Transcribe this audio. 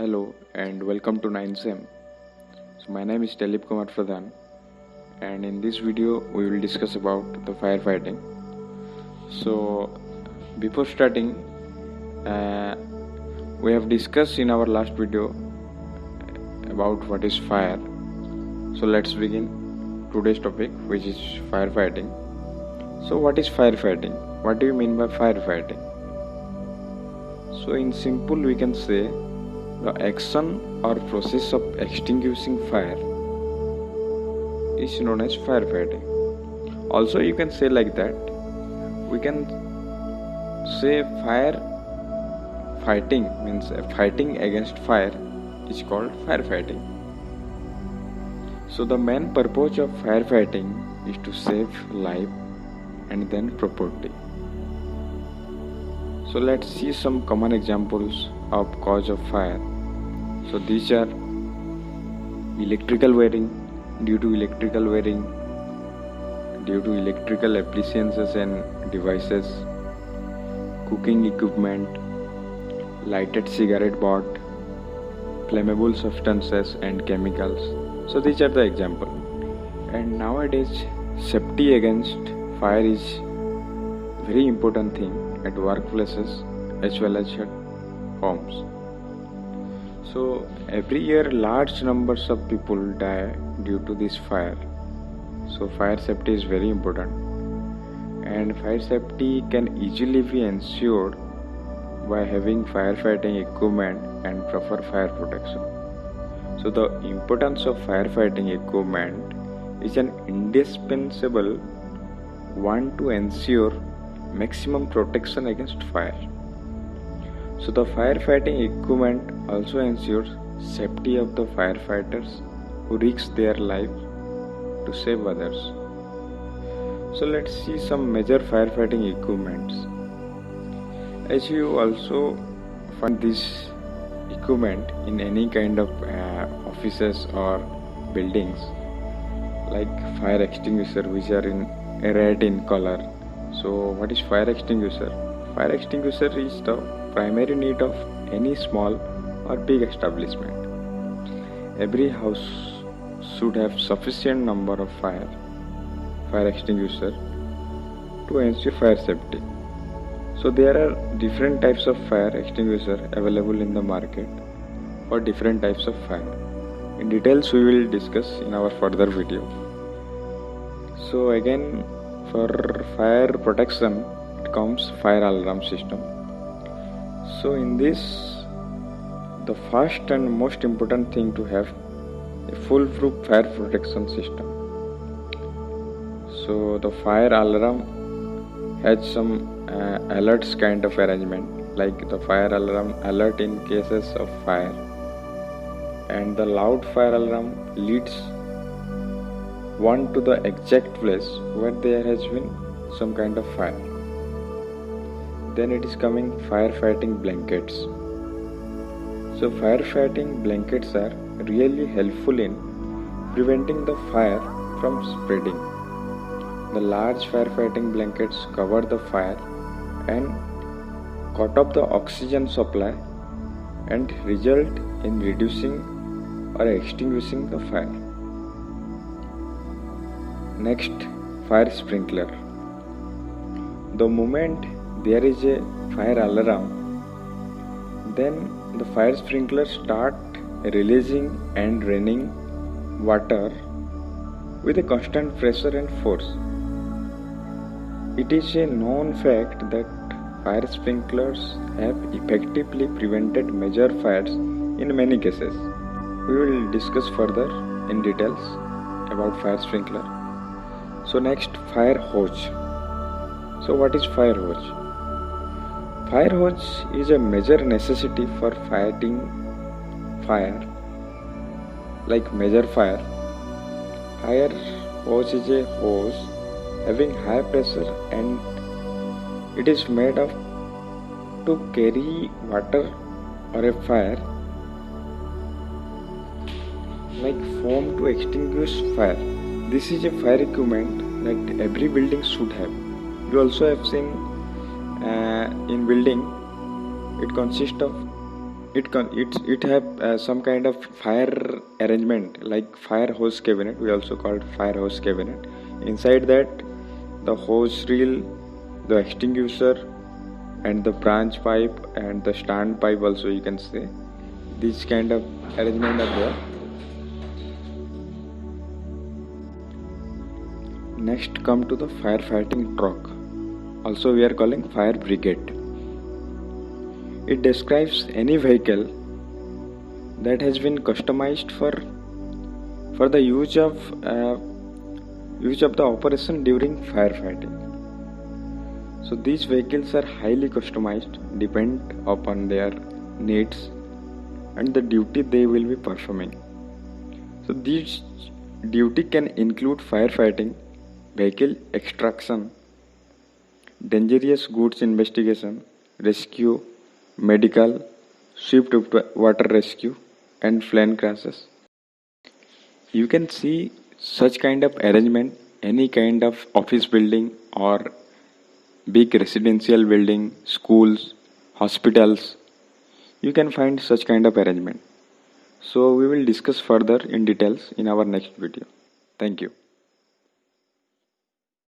Hello and welcome to 9SEM. So my name is Dilip Kumar Pradhan, and in this video we will discuss about the firefighting. So before starting, uh, we have discussed in our last video about what is fire. So let's begin today's topic, which is firefighting. So what is firefighting? What do you mean by firefighting? So in simple we can say the action or process of extinguishing fire is known as firefighting. Also you can say like that. We can say fire fighting means fighting against fire is called firefighting. So the main purpose of firefighting is to save life and then property. So let's see some common examples of cause of fire. So these are electrical wiring, due to electrical appliances and devices, cooking equipment, lighted cigarette butt, flammable substances and chemicals. So these are the examples. And nowadays safety against fire is very important thing at workplaces as well as at homes. So every year large numbers of people die due to this fire. So fire safety is very important, and fire safety can easily be ensured by having firefighting equipment and proper fire protection. So the importance of firefighting equipment is an indispensable one to ensure maximum protection against fire. So the firefighting equipment also ensures safety of the firefighters who risk their lives to save others. So let's see some major firefighting equipments. As you also find this equipment in any kind of offices or buildings, like fire extinguisher, which are in red in color. So what is fire extinguisher? Fire extinguisher is the primary need of any small or big establishment. Every house should have sufficient number of fire extinguisher to ensure fire safety. So there are different types of fire extinguisher available in the market for different types of fire. In details we will discuss in our further video. So again, for fire protection it comes fire alarm system. So in this, the first and most important thing to have a foolproof fire protection system. So the fire alarm has some alerts kind of arrangement, like the fire alarm alert in cases of fire, and the loud fire alarm leads one to the exact place where there has been some kind of fire. Then it is coming firefighting blankets. So firefighting blankets are really helpful in preventing the fire from spreading. The large firefighting blankets cover the fire and cut off the oxygen supply and result in reducing or extinguishing the fire. Next, fire sprinkler. The moment there is a fire alarm, then the fire sprinkler start releasing and raining water with a constant pressure and force. It is a known fact that fire sprinklers have effectively prevented major fires in many cases. We will discuss further in details about fire sprinkler. So next, fire hose. So what is fire hose? Fire hose is a major necessity for fighting fire. Like major fire, fire hose is a hose having high pressure and it is made of to carry water or a fire, like foam to extinguish fire. This is a fire equipment that every building should have. You also have seen in building it consists of It have some kind of fire arrangement like fire hose cabinet. We also call it fire hose cabinet. Inside that, the hose reel, the extinguisher, and the branch pipe and the stand pipe also, you can say. These kind of arrangement are there. Next come to the firefighting truck. Also we are calling fire brigade. It describes any vehicle that has been customized for the use of the operation during firefighting. So these vehicles are highly customized, depend upon their needs and the duty they will be performing. So these duty can include firefighting, vehicle extraction, dangerous goods investigation, rescue, medical, swift water rescue, and plane crashes. You can see such kind of arrangement any kind of office building or big residential building, schools, hospitals. You can find such kind of arrangement. So we will discuss further in details in our next video. Thank you.